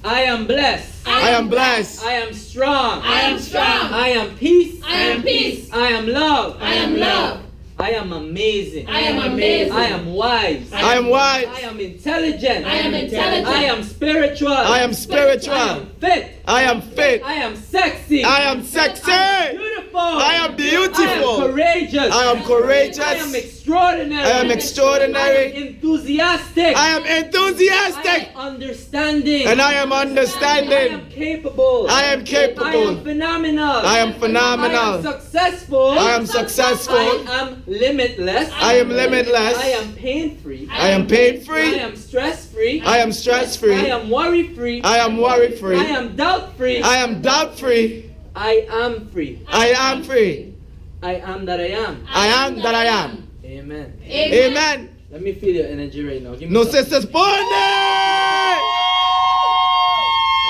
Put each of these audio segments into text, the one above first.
I am blessed. I am blessed. I am strong. I am strong. I am peace. I am peace. I am love. I am love. I am amazing. I am amazing. I am wise. I am wise. I am intelligent. I am intelligent. I am spiritual. I am spiritual. I am fit. I am fit. I am sexy. I am sexy. I am beautiful. I am beautiful. I am courageous. I am courageous. I am extraordinary. I am extraordinary. I am enthusiastic. I am I enthusiastic. am understanding. And I am I am understanding. capable. I am capable. I am phenomenal. I am phenomenal. I am successful. I am successful. I am limitless. I am limitless. I am pain-free. I am I pain-free. am stress-free. I am stress-free. I am worry-free. I am worry-free. I am doubt-free. I am doubt-free. I am free. I am free. I am that I am. I am that I am. Amen. Amen. Let me feel your energy right now. Give me No some. sisters bonding.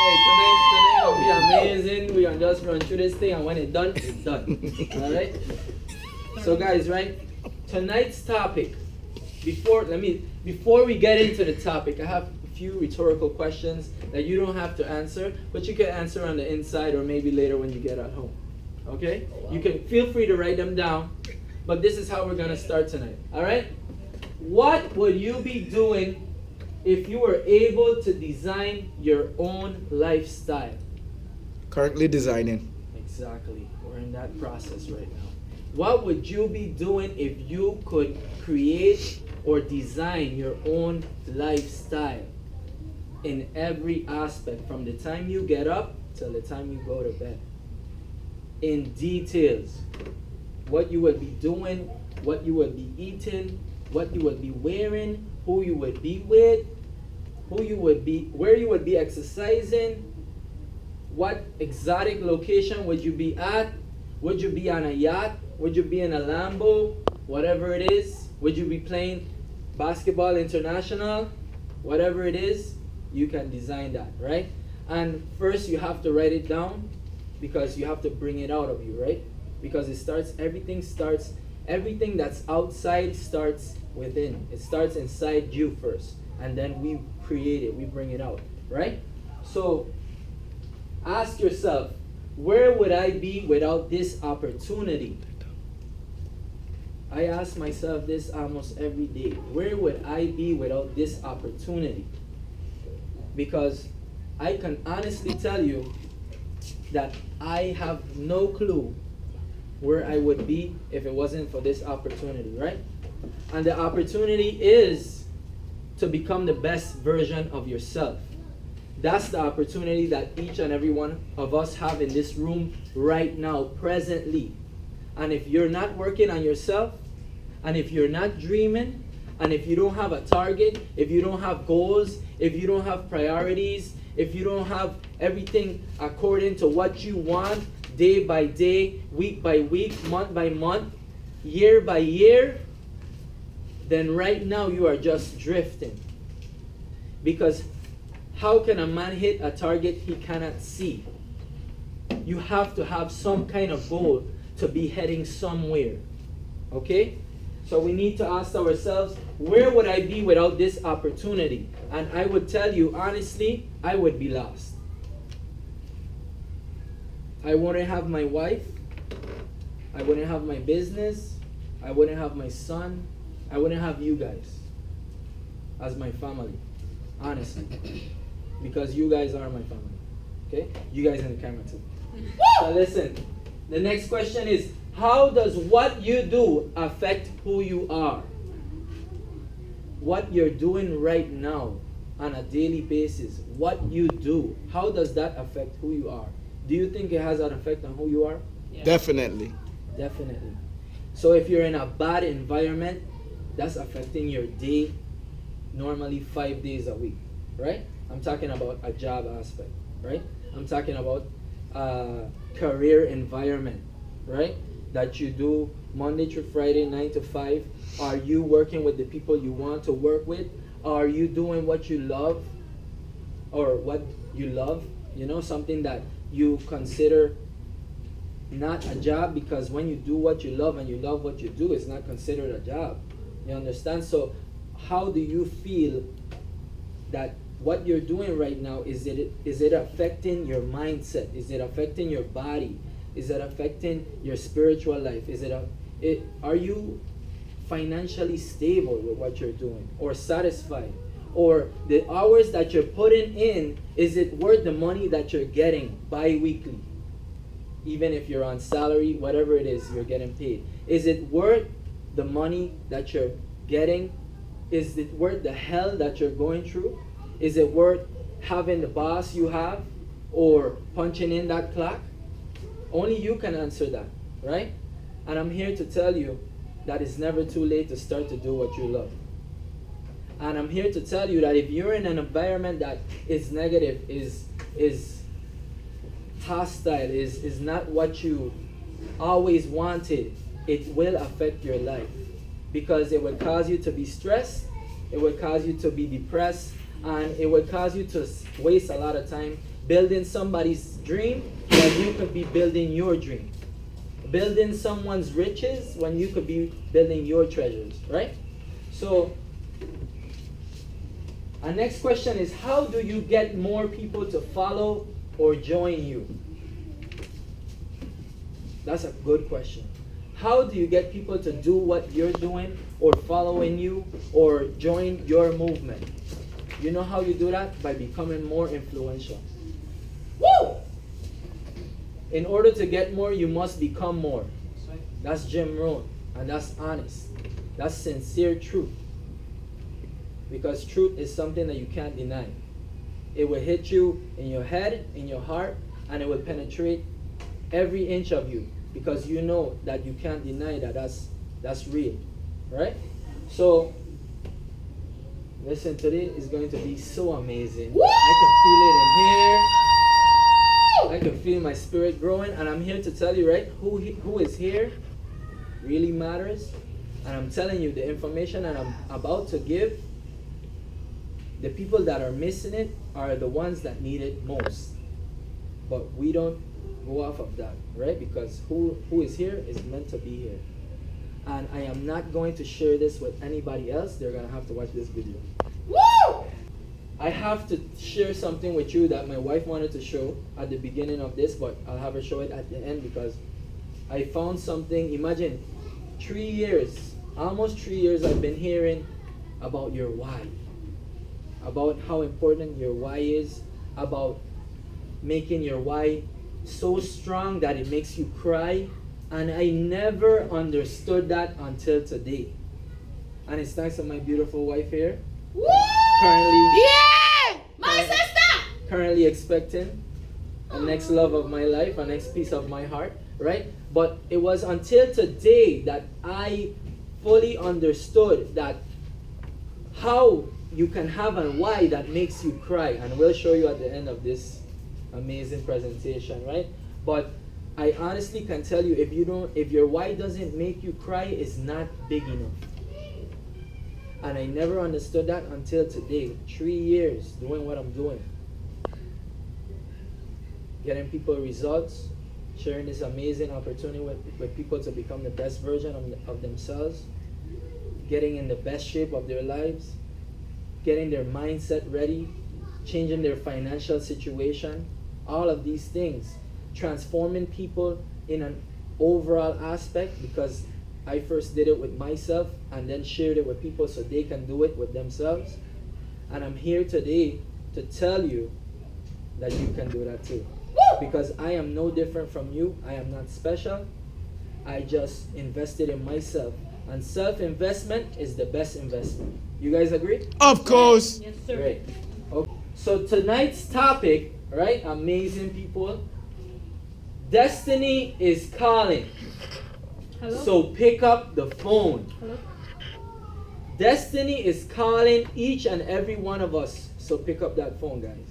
Hey, tonight will be amazing. We're gonna just run through this thing, and when it's done, it's done. Alright? So guys, right? Tonight's topic, before we get into the topic, I have a few rhetorical questions that you don't have to answer, but you can answer on the inside or maybe later when you get at home. Okay? You can feel free to write them down, but this is how we're gonna start tonight. Alright? What would you be doing if you were able to design your own lifestyle? Currently designing. Exactly. We're in that process right now. What would you be doing if you could create or design your own lifestyle in every aspect, from the time you get up till the time you go to bed? In details. What you would be doing, what you would be eating, what you would be wearing, who you would be with, where you would be exercising, what exotic location would you be at, would you be on a yacht, would you be in a Lambo, whatever it is, would you be playing basketball international, whatever it is, you can design that, right? And first you have to write it down, because you have to bring it out of you, right? Because everything that's outside starts within. It starts inside you first, and then we create it, we bring it out, right? So ask yourself, where would I be without this opportunity? I ask myself this almost every day. Where would I be without this opportunity? Because I can honestly tell you that I have no clue where I would be if it wasn't for this opportunity, right? And the opportunity is to become the best version of yourself. That's the opportunity that each and every one of us have in this room right now, presently. And if you're not working on yourself, and if you're not dreaming, and if you don't have a target, if you don't have goals, if you don't have priorities, if you don't have everything according to what you want, day by day, week by week, month by month, year by year, then right now you are just drifting. Because how can a man hit a target he cannot see? You have to have some kind of goal to be heading somewhere. Okay? So we need to ask ourselves, where would I be without this opportunity? And I would tell you honestly, I would be lost. I wouldn't have my wife. I wouldn't have my business. I wouldn't have my son. I wouldn't have you guys as my family. Honestly. Because you guys are my family. Okay? You guys in the camera too. So listen. The next question is, how does what you do affect who you are? What you're doing right now on a daily basis, what you do, how does that affect who you are? Do you think it has an effect on who you are? Yeah. Definitely. Definitely. So if you're in a bad environment, that's affecting your day normally 5 days a week, right? I'm talking about a job aspect, right? I'm talking about career environment, right? That you do Monday through Friday, 9 to 5. Are you working with the people you want to work with? Are you doing what you love? Or what you love? You know, something that you consider not a job, because when you do what you love and you love what you do, it's not considered a job. You understand? So how do you feel that what you're doing right now, is it affecting your mindset? Is it affecting your body? Is it affecting your spiritual life? Are you financially stable with what you're doing, or satisfied? Or the hours that you're putting in, is it worth the money that you're getting bi-weekly? Even if you're on salary, whatever it is you're getting paid. Is it worth the money that you're getting? Is it worth the hell that you're going through? Is it worth having the boss you have, or punching in that clock? Only you can answer that, right? And I'm here to tell you that it's never too late to start to do what you love. And I'm here to tell you that if you're in an environment that is negative, is hostile, is not what you always wanted, it will affect your life. Because it will cause you to be stressed, it will cause you to be depressed, and it will cause you to waste a lot of time building somebody's dream when you could be building your dream. Building someone's riches when you could be building your treasures, right? So, our next question is, how do you get more people to follow or join you? That's a good question. How do you get people to do what you're doing, or following you, or join your movement? You know how you do that? By becoming more influential. Woo! In order to get more, you must become more. That's Jim Rohn, and that's honest. That's sincere truth. Because truth is something that you can't deny. It will hit you in your head, in your heart, and it will penetrate every inch of you, because you know that you can't deny that that's real, right? So, listen, today is going to be so amazing. Woo! I can feel it in here. I can feel my spirit growing, and I'm here to tell you, right, who is here really matters. And I'm telling you, the information that I'm about to give, the people that are missing it are the ones that need it most. But we don't go off of that, right? Because who is here is meant to be here. And I am not going to share this with anybody else. They're going to have to watch this video. Woo! I have to share something with you that my wife wanted to show at the beginning of this, but I'll have her show it at the end, because I found something. Imagine, 3 years, almost 3 years, I've been hearing about your why. About how important your why is, about making your why so strong that it makes you cry. And I never understood that until today. And it's thanks to my beautiful wife here. Woo! Currently, Yeah! My sister! currently expecting a next love of my life, a next piece of my heart, right? But it was until today that I fully understood that how you can have a why that makes you cry. And we'll show you at the end of this amazing presentation, right? But I honestly can tell you, if your why doesn't make you cry, it's not big enough. And I never understood that until today. 3 years doing what I'm doing. Getting people results, sharing this amazing opportunity with people to become the best version of themselves, getting in the best shape of their lives, getting their mindset ready, changing their financial situation, all of these things. Transforming people in an overall aspect, because I first did it with myself and then shared it with people so they can do it with themselves. And I'm here today to tell you that you can do that too. Because I am no different from you. I am not special. I just invested in myself. And self-investment is the best investment. You guys agree? Of course. Yes, sir. Great. Okay. So tonight's topic, right? Amazing people. Destiny is calling. Hello? So pick up the phone. Hello? Destiny is calling each and every one of us. So pick up that phone, guys.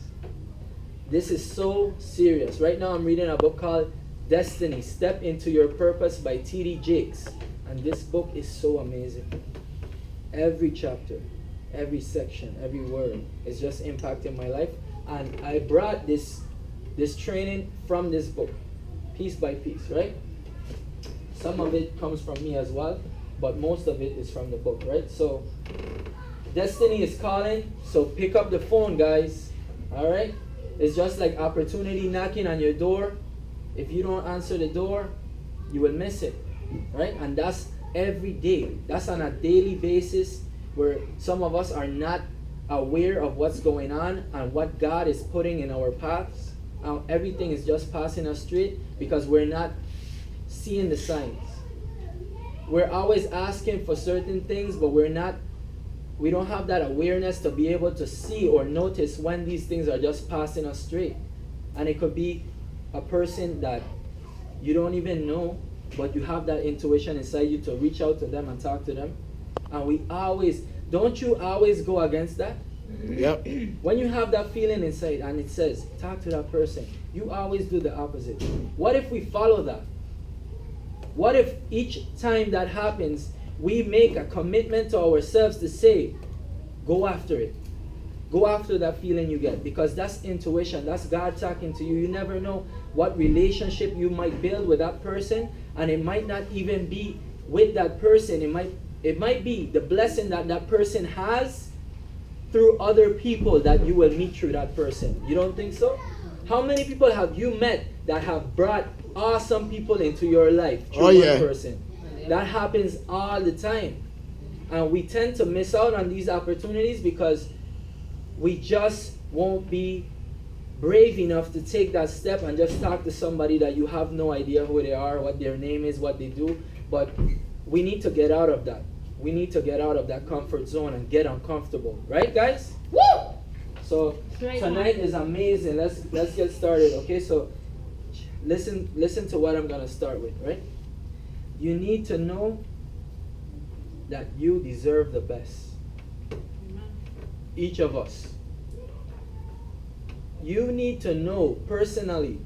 This is so serious. Right now I'm reading a book called Destiny, Step Into Your Purpose by T.D. Jakes. And this book is so amazing. Every chapter, every section, every word is just impacting my life. And I brought this training from this book, piece by piece, right? Some of it comes from me as well, but most of it is from the book, right? So Destiny is calling, so pick up the phone, guys. All right? It's just like opportunity knocking on your door. If you don't answer the door, you will miss it, right? And that's every day. That's on a daily basis where some of us are not aware of what's going on and what God is putting in our paths. Everything is just passing us straight because we're not seeing the signs. We're always asking for certain things, but we don't have that awareness to be able to see or notice when these things are just passing us straight. And it could be a person that you don't even know, but you have that intuition inside you to reach out to them and talk to them. And don't you always go against that? Yep. When you have that feeling inside and it says, talk to that person, you always do the opposite. What if we follow that? What if each time that happens, we make a commitment to ourselves to say, go after it. Go after that feeling you get, because that's intuition. That's God talking to you. You never know what relationship you might build with that person, and it might not even be with that person. It might be the blessing that that person has through other people that you will meet through that person. You don't think so? How many people have you met that have brought awesome people into your life through one person? That happens all the time. And we tend to miss out on these opportunities because we just won't be brave enough to take that step and just talk to somebody that you have no idea who they are, what their name is, what they do. But we need to get out of that. We need to get out of that comfort zone and get uncomfortable. Right, guys? Woo! So tonight is amazing. Let's get started. Okay, so listen to what I'm gonna start with, right? You need to know that you deserve the best. Each of us. You need to know personally,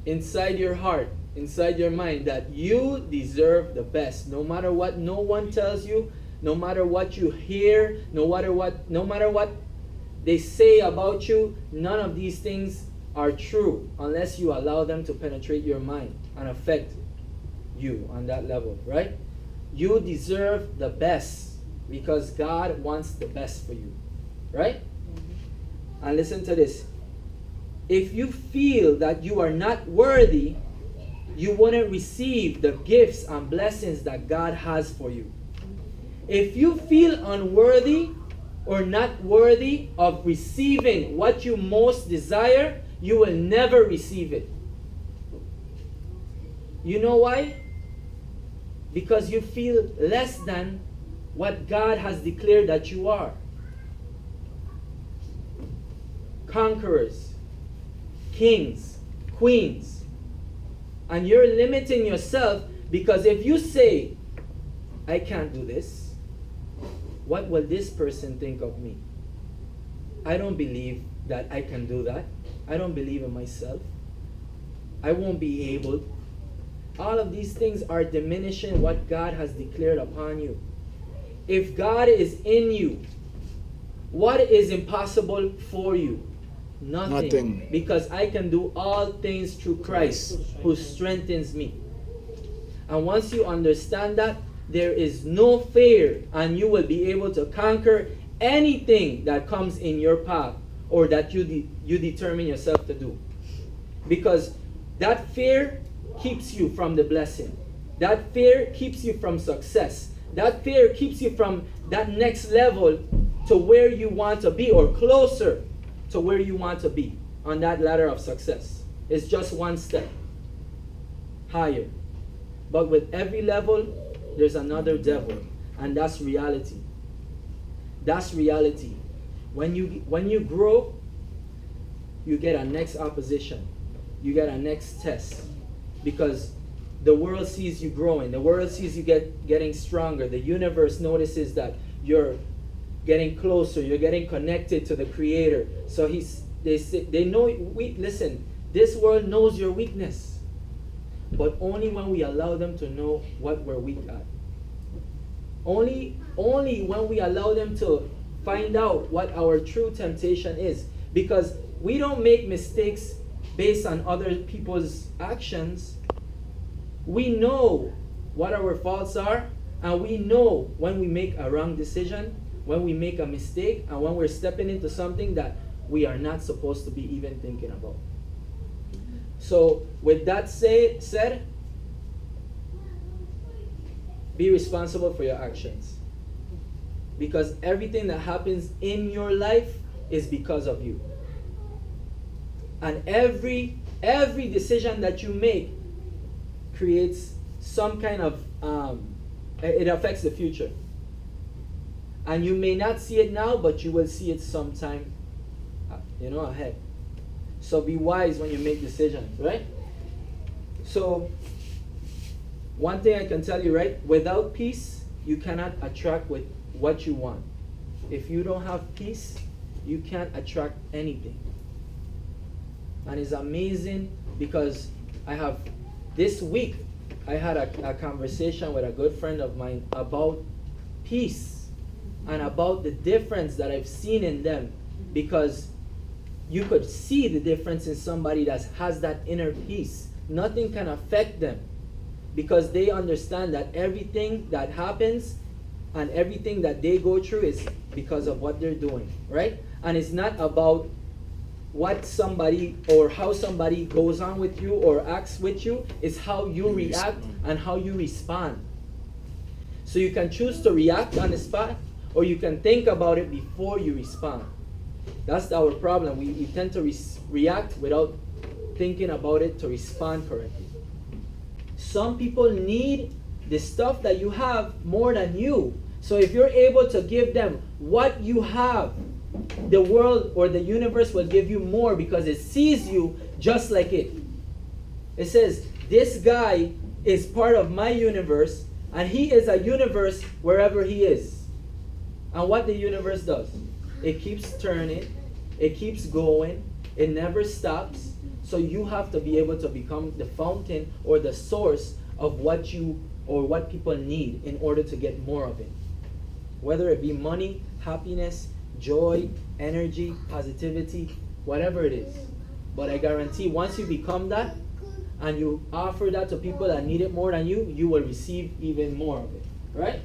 inside your heart, inside your mind, that you deserve the best. No matter what no one tells you, no matter what you hear, no matter what they say about you, none of these things are true unless you allow them to penetrate your mind and affect you on that level, right? You deserve the best because God wants the best for you, right? And listen to this. If you feel that you are not worthy, you wouldn't receive the gifts and blessings that God has for you. If you feel unworthy or not worthy of receiving what you most desire, you will never receive it. You know why? Because you feel less than what God has declared that you are. Conquerors, kings, queens. And you're limiting yourself because if you say, I can't do this, what will this person think of me? I don't believe that I can do that. I don't believe in myself. I won't be able. All of these things are diminishing what God has declared upon you. If God is in you, what is impossible for you? Nothing. Because I can do all things through Christ who strengthens me. And once you understand that, there is no fear, and you will be able to conquer anything that comes in your path or that you determine yourself to do. Because that fear keeps you from the blessing. That fear keeps you from success. That fear keeps you from that next level to where you want to be, or closer to where you want to be on that ladder of success. It's just one step higher. But with every level, there's another devil, and that's reality. That's reality. When you grow, you get a next opposition. You get a next test. Because the world sees you growing. The world sees you getting stronger. The universe notices that you're getting closer. You're getting connected to the Creator. So they know. Listen. This world knows your weakness, but only when we allow them to know what we're weak at. Only when we allow them to find out what our true temptation is. Because we don't make mistakes based on other people's actions. We know what our faults are, and we know when we make a wrong decision. when we make a mistake and when we're stepping into something that we are not supposed to be even thinking about. So with that said, be responsible for your actions. Because everything that happens in your life is because of you. And every decision that you make creates some kind of, it affects the future. And you may not see it now, but you will see it sometime, ahead. So be wise when you make decisions, right? So, one thing I can tell you, right? Without peace, you cannot attract with what you want. If you don't have peace, you can't attract anything. And it's amazing because this week, I had a conversation with a good friend of mine about peace and about the difference that I've seen in them, because you could see the difference in somebody that has that inner peace. Nothing can affect them because they understand that everything that happens and everything that they go through is because of what they're doing, right? And it's not about what somebody or how somebody goes on with you or acts with you. It's how you react and how you respond. So you can choose to react on the spot, or you can think about it before you respond. That's our problem. We tend to react without thinking about it to respond correctly. Some people need the stuff that you have more than you. So if you're able to give them what you have, the world or the universe will give you more because it sees you just like it. It says, this guy is part of my universe, and he is a universe wherever he is. And what the universe does, it keeps turning, it keeps going, it never stops. So you have to be able to become the fountain or the source of what people need in order to get more of it. Whether it be money, happiness, joy, energy, positivity, whatever it is. But I guarantee once you become that and you offer that to people that need it more than you, you will receive even more of it. Right?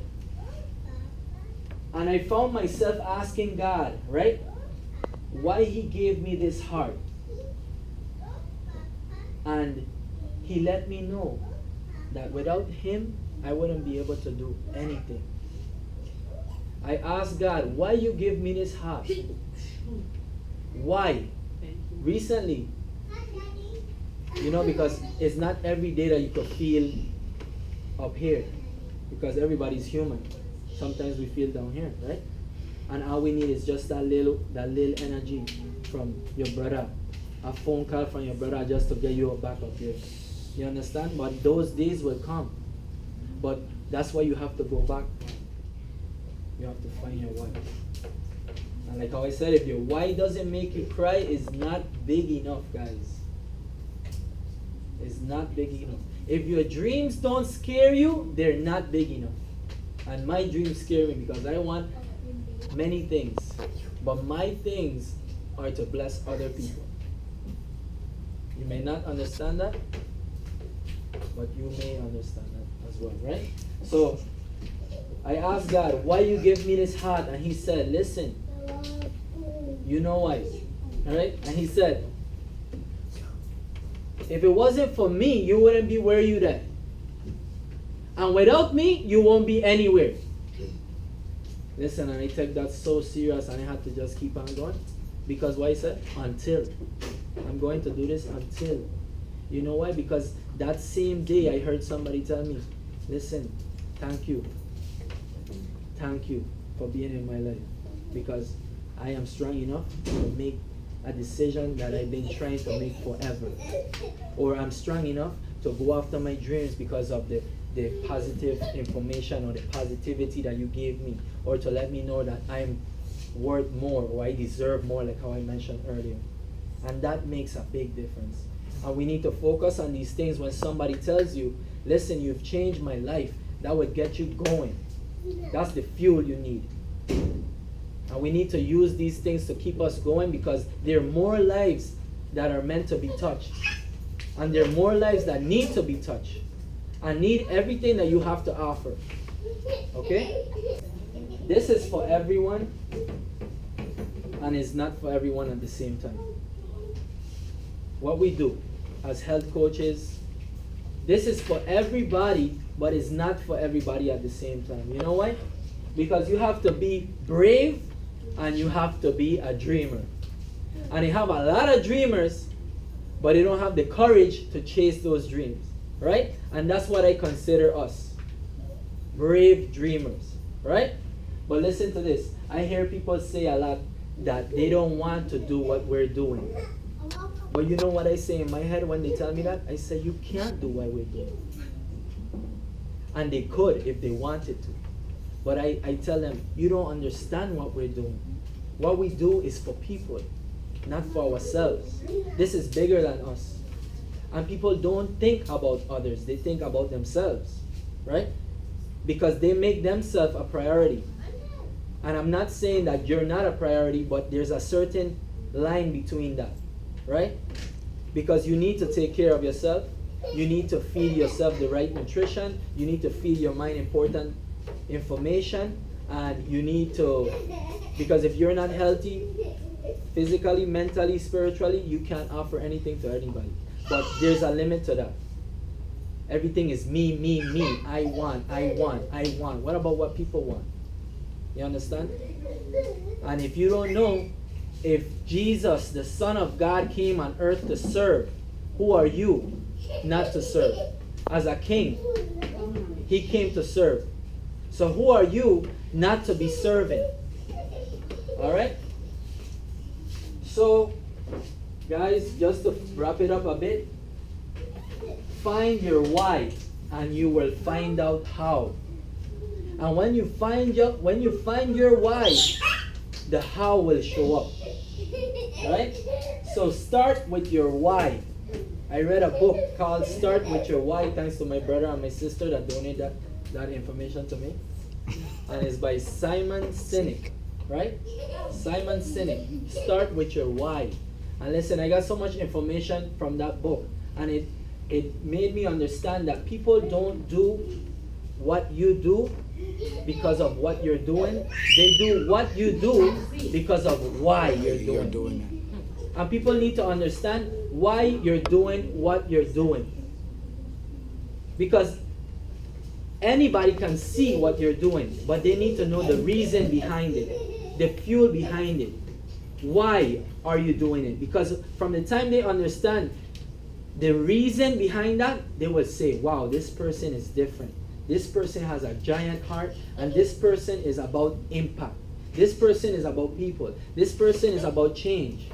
And I found myself asking God, right, why He gave me this heart. And He let me know that without Him, I wouldn't be able to do anything. I asked God, why you give me this heart? Why? Recently, because it's not every day that you could feel up here, because everybody's human. Sometimes we feel down here, right? And all we need is just that little energy from your brother, a phone call from your brother just to get you back up here. You understand? But those days will come. But that's why you have to go back. You have to find your why. And like how I said, if your why doesn't make you cry, it's not big enough, guys. It's not big enough. If your dreams don't scare you, they're not big enough. And my dreams scare me because I want many things. But my things are to bless other people. You may not understand that, but you may understand that as well, right? So I asked God, why you give me this heart? And He said, listen, you know why. Alright? And He said, if it wasn't for me, you wouldn't be where you're at. And without me, you won't be anywhere. Listen, and I take that so serious, and I had to just keep on going. Because why He said? Until. I'm going to do this until. You know why? Because that same day I heard somebody tell me, listen, thank you. Thank you for being in my life. Because I am strong enough to make a decision that I've been trying to make forever. Or I'm strong enough to go after my dreams because of the positive information or the positivity that you gave me. Or to let me know that I'm worth more or I deserve more, like how I mentioned earlier. And that makes a big difference. And we need to focus on these things when somebody tells you, listen, you've changed my life. That would get you going. That's the fuel you need. And we need to use these things to keep us going because there are more lives that are meant to be touched. And there are more lives that need to be touched. And need everything that you have to offer. Okay? This is for everyone, and it's not for everyone at the same time. What we do as health coaches, this is for everybody, but it's not for everybody at the same time. You know why? Because you have to be brave and you have to be a dreamer. And you have a lot of dreamers, but they don't have the courage to chase those dreams, right? And that's what I consider us. Brave dreamers, right? But listen to this. I hear people say a lot that they don't want to do what we're doing. But you know what I say in my head when they tell me that? I say, you can't do what we're doing. And they could if they wanted to. But I tell them, you don't understand what we're doing. What we do is for people, not for ourselves. This is bigger than us. And people don't think about others. They think about themselves, right? Because they make themselves a priority. And I'm not saying that you're not a priority, but there's a certain line between that, right? Because you need to take care of yourself. You need to feed yourself the right nutrition. You need to feed your mind important information. And you need to, because if you're not healthy, physically, mentally, spiritually, you can't offer anything to anybody. But there's a limit to that. Everything is me, me, me. I want, I want, I want. What about what people want? You understand? And if you don't know, if Jesus, the Son of God, came on earth to serve, who are you not to serve? As a king, he came to serve. So who are you not to be serving? Alright? So, guys, just to wrap it up a bit, find your why and you will find out how. And when you find your why, the how will show up. Right? So start with your why. I read a book called Start With Your Why, thanks to my brother and my sister that donated that information to me. And it's by Simon Sinek. Right? Simon Sinek. Start with your why. And listen, I got so much information from that book. And it made me understand that people don't do what you do because of what you're doing. They do what you do because of why you're doing it. And people need to understand why you're doing what you're doing. Because anybody can see what you're doing, but they need to know the reason behind it, the fuel behind it. Why are you doing it? Because from the time they understand the reason behind that, they will say, wow, this person is different. This person has a giant heart, and this person is about impact. This person is about people. This person is about change.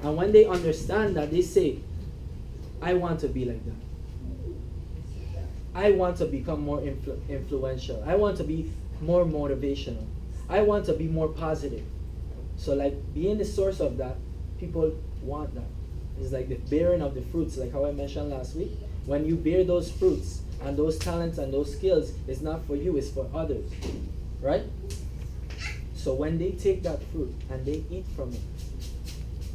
And when they understand that, they say, I want to be like that. I want to become more influential. I want to be more motivational. I want to be more positive. So like being the source of that, people want that. It's like the bearing of the fruits, like how I mentioned last week. When you bear those fruits and those talents and those skills, it's not for you, it's for others. Right? So when they take that fruit and they eat from it,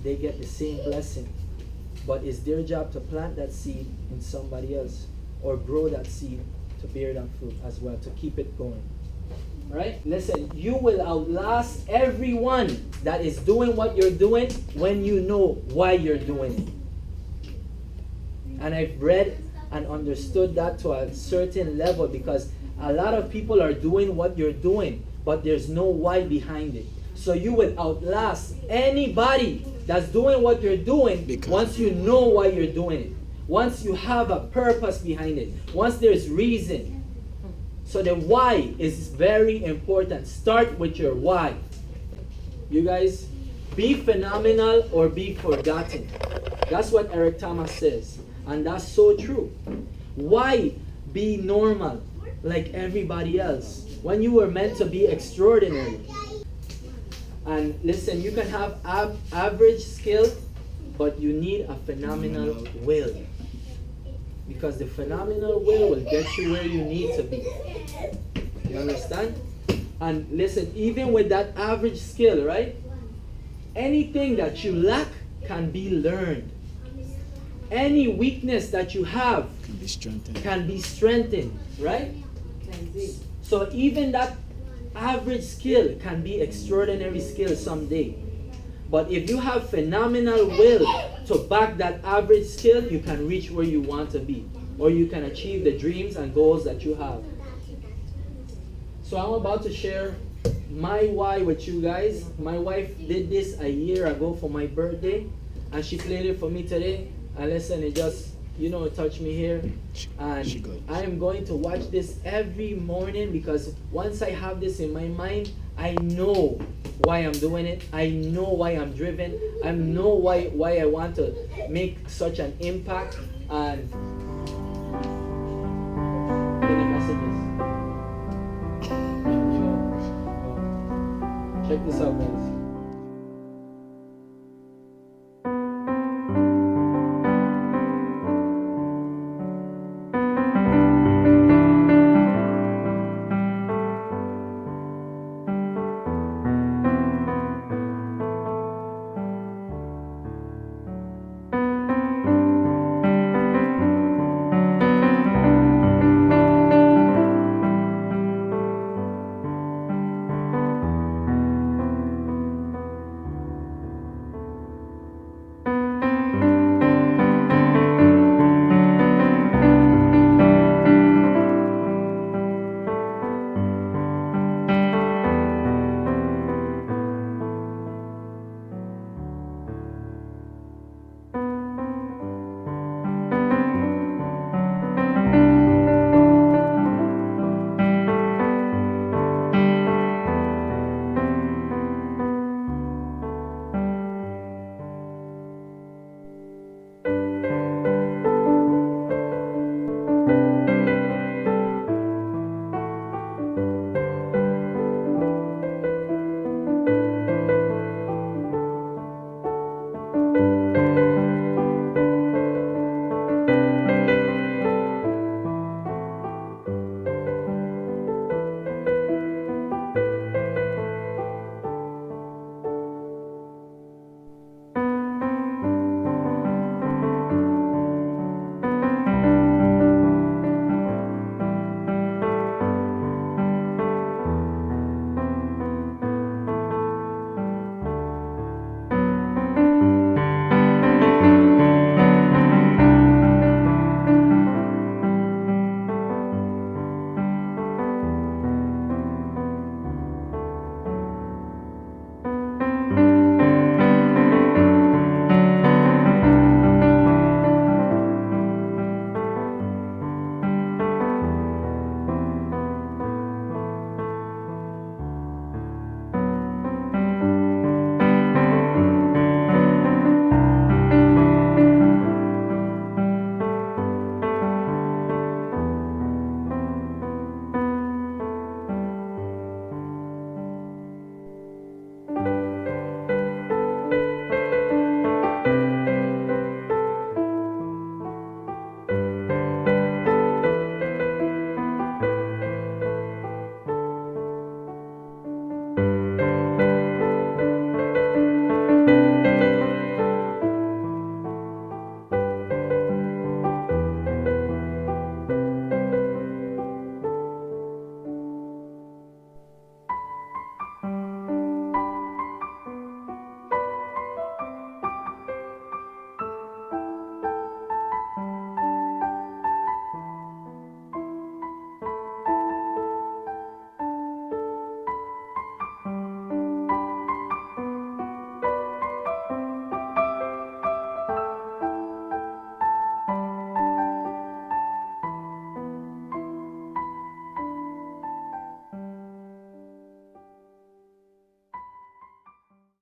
they get the same blessing. But it's their job to plant that seed in somebody else or grow that seed to bear that fruit as well, to keep it going. Right? Listen, you will outlast everyone that is doing what you're doing when you know why you're doing it. And I've read and understood that to a certain level, because a lot of people are doing what you're doing, but there's no why behind it. So you will outlast anybody that's doing what you're doing once you know why you're doing it. Once you have a purpose behind it. Once there's reason. So the why is very important. Start with your why. You guys, be phenomenal or be forgotten. That's what Eric Thomas says. And that's so true. Why be normal like everybody else when you were meant to be extraordinary? And listen, you can have average skill, but you need a phenomenal will. Because the phenomenal will get you where you need to be. You understand? And listen, even with that average skill, right? Anything that you lack can be learned. Any weakness that you have can be strengthened, right? So even that average skill can be extraordinary skill someday. But if you have phenomenal will to back that average skill, you can reach where you want to be, or you can achieve the dreams and goals that you have. So I'm about to share my why with you guys. My wife did this a year ago for my birthday, and she played it for me today. And listen, it just, touched me here. And I am going to watch this every morning, because once I have this in my mind, I know why I'm doing it. I know why I'm driven. I know why I want to make such an impact. And any messages? Check this out, guys.